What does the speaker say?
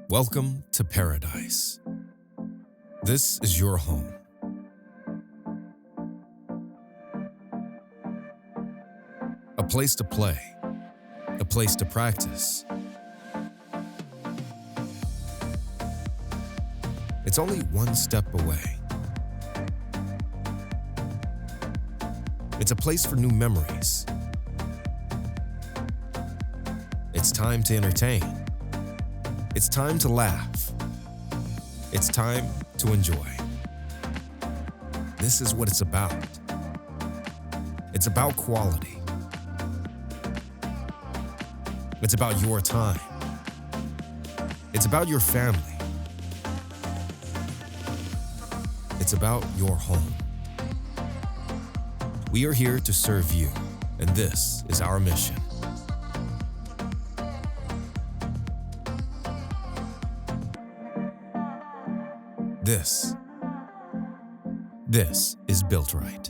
Welcome to paradise. This is your home. A place to play, a place to practice. It's only one step away. It's a place for new memories. It's time to entertain. It's time to laugh. It's time to enjoy. This is what it's about. It's about quality. It's about your time. It's about your family. It's about your home. We are here to serve you, and this is our mission. This is Built Right.